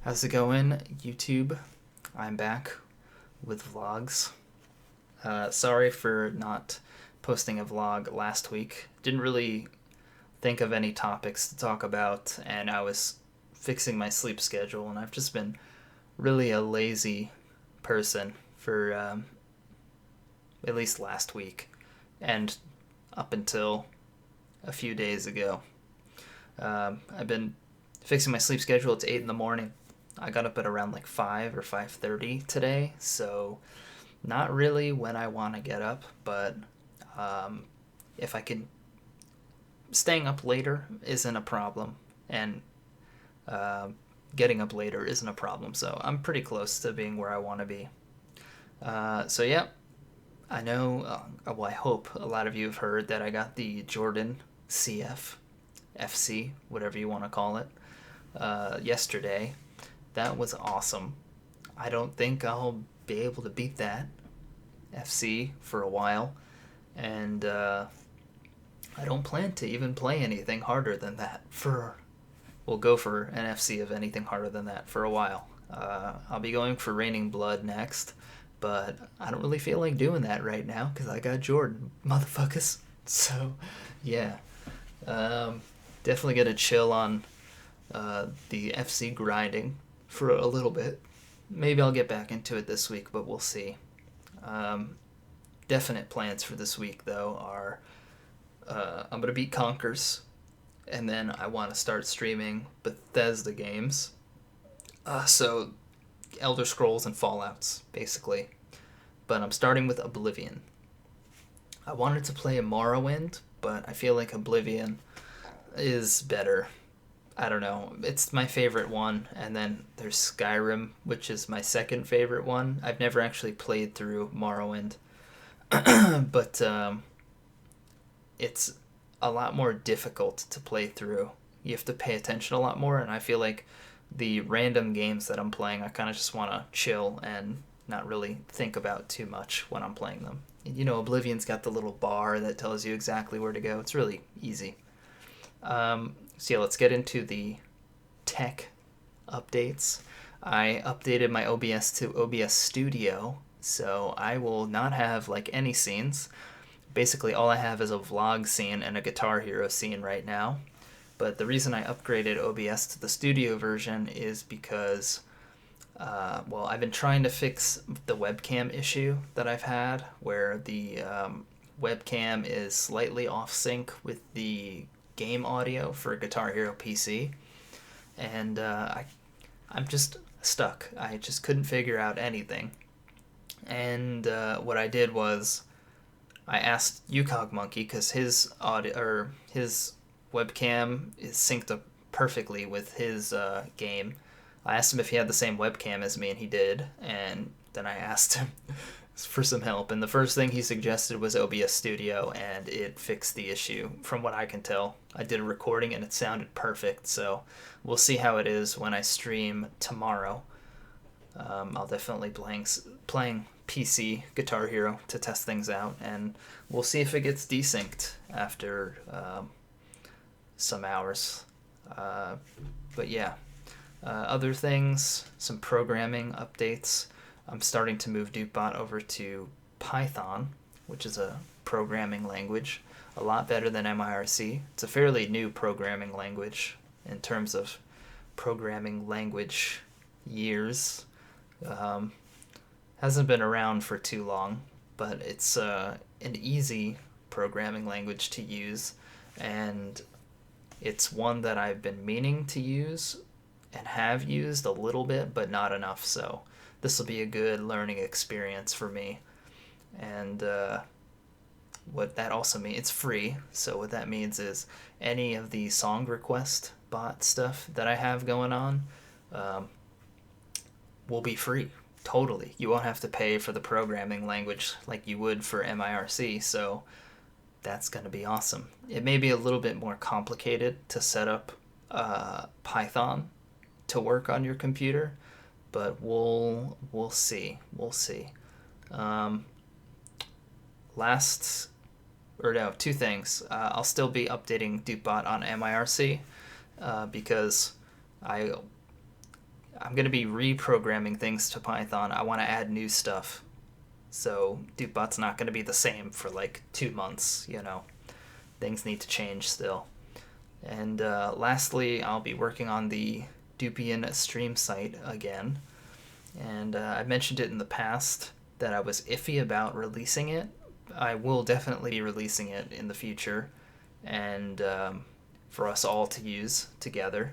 How's it going, YouTube? I'm back with vlogs. Sorry for not posting a vlog last week. Didn't really think of any topics to talk about, and I was fixing my sleep schedule, and I've just been really a lazy person for at least last week and up until a few days ago. I've been fixing my sleep schedule. It's 8 in the morning. I got up at around like 5 or 5:30 today, so not really when I want to get up, but um, if I can, staying up later isn't a problem, and uh, getting up later isn't a problem, so I'm pretty close to being where I want to be. So yeah, I know, well, I hope a lot of you have heard that I got the Jordan CF, FC, whatever you want to call it, yesterday. That was awesome. I don't think I'll be able to beat that FC for a while, and I don't plan to even play anything harder than that for. We'll go for an FC of anything harder than that for a while. I'll be going for Raining Blood next, but I don't really feel like doing that right now because I got Jordan, motherfuckers. So, yeah, um, definitely gonna chill on the FC grinding for a little bit. Maybe I'll get back into it this week, but we'll see. Um, Definite plans for this week, though, are I'm going to beat Conkers, and then I want to start streaming Bethesda games. So, Elder Scrolls and Fallouts, basically. But I'm starting with Oblivion. I wanted to play Morrowind, but I feel like Oblivion is better. I don't know. It's my favorite one, and then there's Skyrim, which is my second favorite one. I've never actually played through Morrowind, but it's a lot more difficult to play through. You have to pay attention a lot more, and I feel like the random games that I'm playing, I kind of just want to chill and not really think about too much when I'm playing them. You know, Oblivion's got the little bar that tells you exactly where to go. It's really easy. So yeah, let's get into the tech updates. I updated my OBS to OBS Studio, so I will not have like any scenes. Basically, all I have is a vlog scene and a Guitar Hero scene right now. But the reason I upgraded OBS to the studio version is because, well, I've been trying to fix the webcam issue that I've had, where the webcam is slightly off sync with the game audio for Guitar Hero PC, and I'm just stuck. I just couldn't figure out anything. And what I did was I asked UCog Monkey, because his audio or his webcam is synced up perfectly with his game. I asked him if he had the same webcam as me, and he did. And then I asked him for some help, and the first thing he suggested was OBS Studio, and it fixed the issue from what I can tell. I did a recording and it sounded perfect, so we'll see how it is when I stream tomorrow. I'll definitely playing PC Guitar Hero to test things out, and we'll see if it gets desynced after some hours. But yeah, other things, some programming updates. I'm starting to move DupeBot over to Python, which is a programming language, a lot better than MIRC. It's a fairly new programming language in terms of programming language years. Hasn't been around for too long, but it's an easy programming language to use, and it's one that I've been meaning to use and have used a little bit, but not enough, so this will be a good learning experience for me. And what that also means, it's free, so what that means is any of the song request bot stuff that I have going on will be free, totally. You won't have to pay for the programming language like you would for MIRC, so that's going to be awesome. It may be a little bit more complicated to set up Python to work on your computer, but we'll see. We'll see. Last, or no, two things. I'll still be updating DupeBot on MIRC because I I'm going to be reprogramming things to Python. I want to add new stuff. So Dupebot's not going to be the same for like 2 months, Things need to change still. And lastly, I'll be working on the doopian stream site again. And I mentioned it in the past that I was iffy about releasing it. I will definitely be releasing it in the future, and for us all to use together.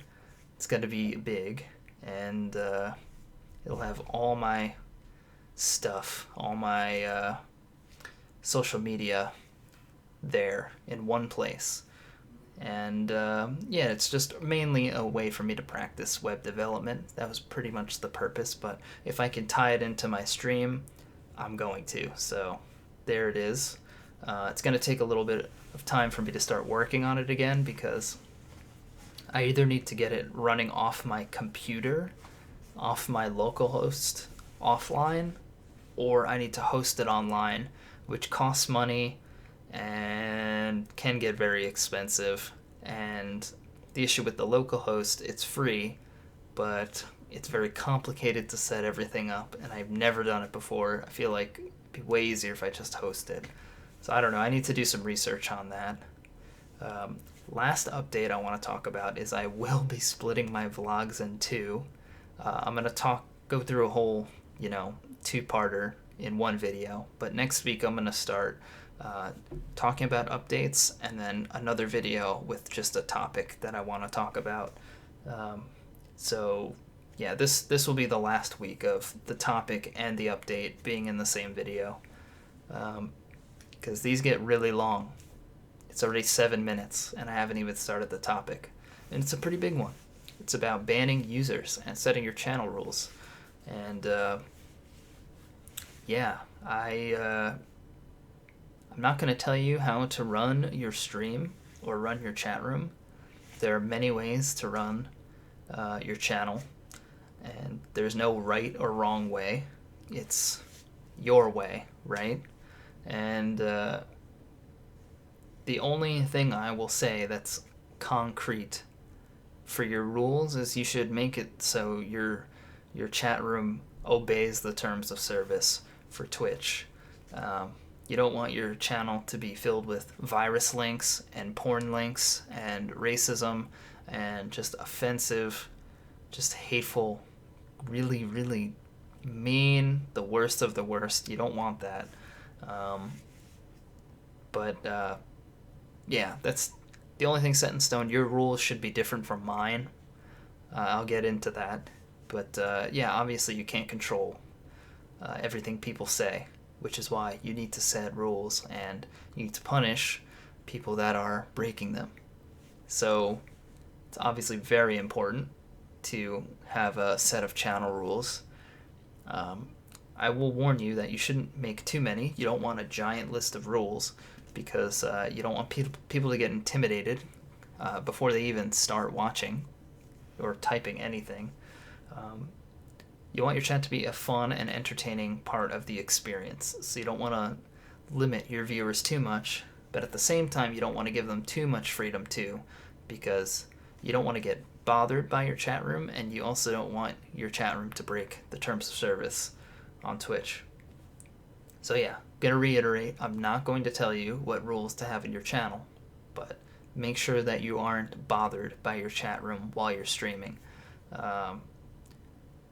It's going to be big, and it'll have all my stuff, all my social media there in one place. And it's just mainly a way for me to practice web development. That was pretty much the purpose, but if I can tie it into my stream, I'm going to. So there it is. It's going to take a little bit of time for me to start working on it again, because I either need to get it running off my computer, off my local host, offline, or I need to host it online, which costs money and can get very expensive. And the issue with the local host, it's free, but it's very complicated to set everything up, and I've never done it before. I feel like it'd be way easier if I just hosted. So I don't know, I need to do some research on that. Last update I want to talk about is I will be splitting my vlogs in two. I'm going to go through a whole, two-parter in one video, but next week I'm going to start talking about updates, and then another video with just a topic that I want to talk about. This will be the last week of the topic and the update being in the same video, because these get really long. It's already 7 minutes, and I haven't even started the topic, and it's a pretty big one. It's about banning users and setting your channel rules, and I'm not going to tell you how to run your stream or run your chat room. There are many ways to run your channel, and there's no right or wrong way. It's your way, right? And the only thing I will say that's concrete for your rules is you should make it so your chat room obeys the terms of service for Twitch. You don't want your channel to be filled with virus links and porn links and racism and just offensive, just hateful, really, really mean, the worst of the worst. You don't want that. That's the only thing set in stone. Your rules should be different from mine. I'll get into that. But obviously you can't control everything people say, which is why you need to set rules and you need to punish people that are breaking them. So it's obviously very important to have a set of channel rules. I will warn you that you shouldn't make too many. You don't want a giant list of rules, because you don't want people to get intimidated before they even start watching or typing anything. You want your chat to be a fun and entertaining part of the experience, so you don't want to limit your viewers too much, but at the same time you don't want to give them too much freedom too, because you don't want to get bothered by your chat room, and you also don't want your chat room to break the terms of service on Twitch. So gonna reiterate, I'm not going to tell you what rules to have in your channel, but make sure that you aren't bothered by your chat room while you're streaming.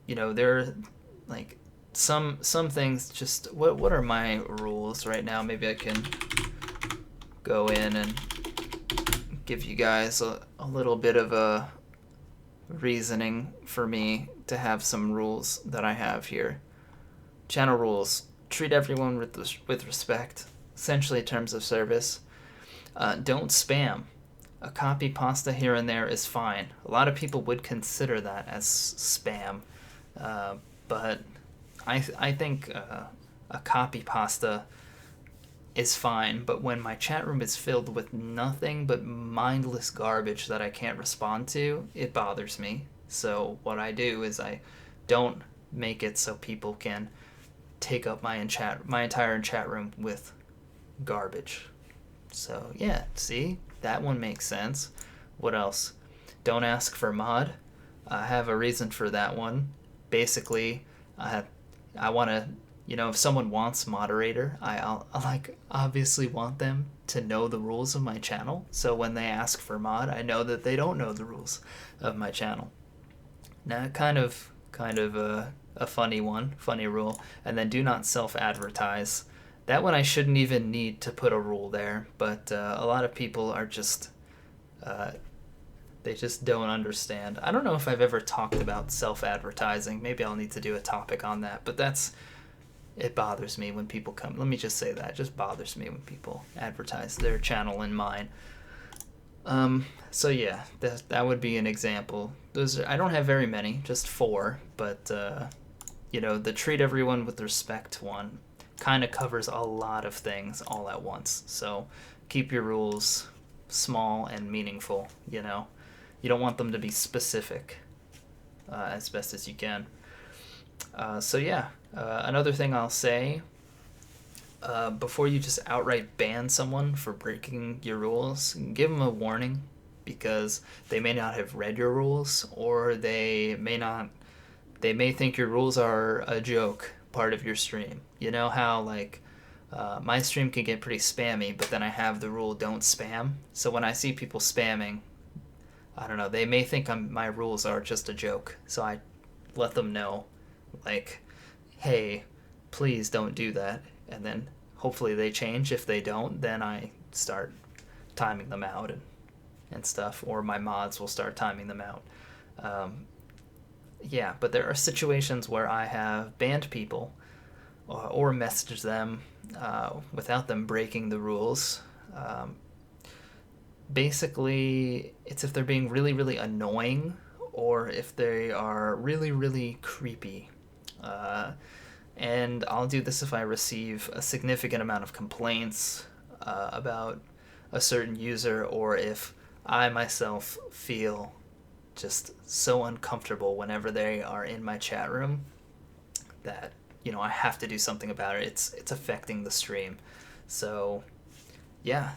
There are like some things. Just what are my rules right now? Maybe I can go in and give you guys a little bit of a reasoning for me to have some rules that I have here. Channel rules: treat everyone with respect, essentially terms of service. Don't spam. A copy pasta here and there is fine. A lot of people would consider that as spam, but I think a copy pasta is fine. But when my chat room is filled with nothing but mindless garbage that I can't respond to, it bothers me. So what I do is I don't make it so people can take up my entire chat room with garbage. So see, that one makes sense. What else? Don't ask for mod. I have a reason for that one. Basically, I want to, if someone wants moderator, I like obviously want them to know the rules of my channel. So when they ask for mod, I know that they don't know the rules of my channel. Now, kind of a funny one, funny rule. And then do not self-advertise. That one I shouldn't even need to put a rule there, but a lot of people are just uh, they just don't understand. I don't know if I've ever talked about self-advertising. Maybe I'll need to do a topic on that, but it bothers me when people come. Let me just say that. It just bothers me when people advertise their channel in mine. So yeah, that would be an example. I don't have very many, just 4, but the treat everyone with respect one kind of covers a lot of things all at once. So keep your rules small and meaningful. You don't want them to be specific as best as you can. So yeah, another thing I'll say, before you just outright ban someone for breaking your rules, give them a warning, because they may not have read your rules, or they may think your rules are a joke part of your stream. You know how my stream can get pretty spammy, but then I have the rule don't spam. So when I see people spamming, I don't know, they may think my rules are just a joke. So I let them know, hey, please don't do that. And then hopefully they change. If they don't, then I start timing them out and stuff, or my mods will start timing them out. Yeah, but there are situations where I have banned people or messaged them without them breaking the rules. Basically, it's if they're being really, really annoying, or if they are really, really creepy. And I'll do this if I receive a significant amount of complaints about a certain user, or if I myself feel just so uncomfortable whenever they are in my chat room that, I have to do something about it. It's affecting the stream. So, yeah,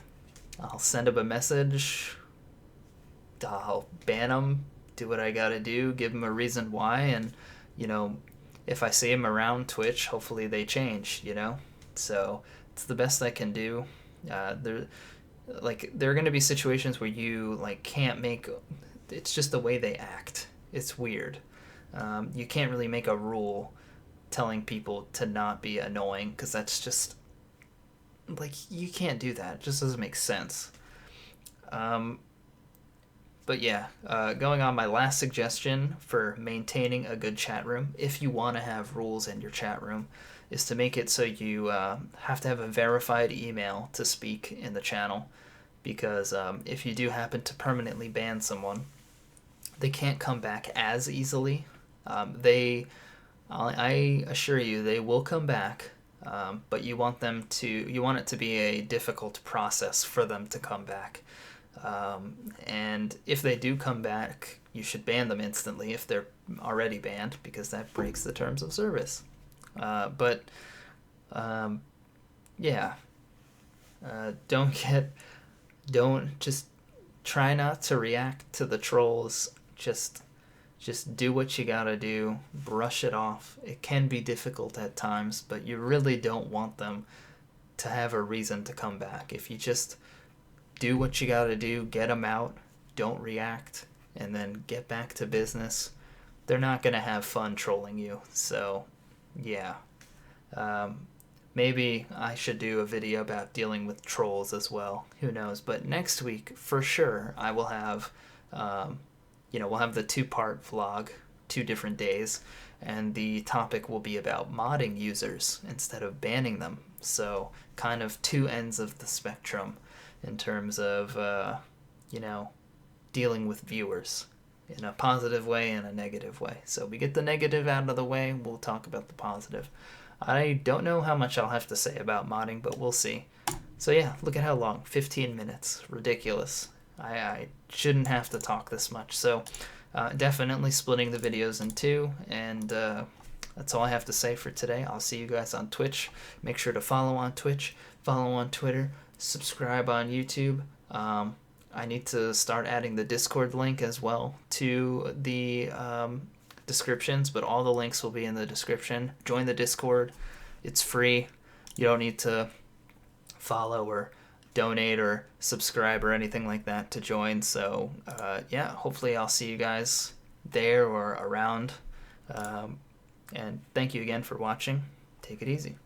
I'll send them a message. I'll ban them, do what I gotta do, give them a reason why, and, if I see them around Twitch, hopefully they change, So it's the best I can do. There are going to be situations where you can't make. It's just the way they act. It's weird. You can't really make a rule telling people to not be annoying, because that's just you can't do that. It just doesn't make sense. But yeah, going on, my last suggestion for maintaining a good chat room, if you want to have rules in your chat room, is to make it so you have to have a verified email to speak in the channel. Because if you do happen to permanently ban someone, they can't come back as easily. I assure you, they will come back, but you want it to be a difficult process for them to come back. And if they do come back, you should ban them instantly if they're already banned, because that breaks the terms of service. Yeah. Don't just try not to react to the trolls. Just do what you gotta do. Brush it off. It can be difficult at times, but you really don't want them to have a reason to come back. If you just do what you gotta do, get them out, don't react, and then get back to business, they're not gonna have fun trolling you. So, yeah. Maybe I should do a video about dealing with trolls as well. Who knows? But next week, for sure, I will have, we'll have the 2-part vlog, 2 different days, and the topic will be about modding users instead of banning them. So, kind of 2 ends of the spectrum in terms of, dealing with viewers in a positive way and a negative way. So we get the negative out of the way, we'll talk about the positive. I don't know how much I'll have to say about modding, but we'll see. So yeah, look at how long, 15 minutes, ridiculous. I shouldn't have to talk this much. So definitely splitting the videos in 2, and that's all I have to say for today. I'll see you guys on Twitch. Make sure to follow on Twitch, follow on Twitter, subscribe on YouTube. I need to start adding the Discord link as well to the descriptions, but all the links will be in the description. Join the Discord. It's free. You don't need to follow or donate or subscribe or anything like that to join. So yeah, hopefully I'll see you guys there or around. And thank you again for watching. Take it easy.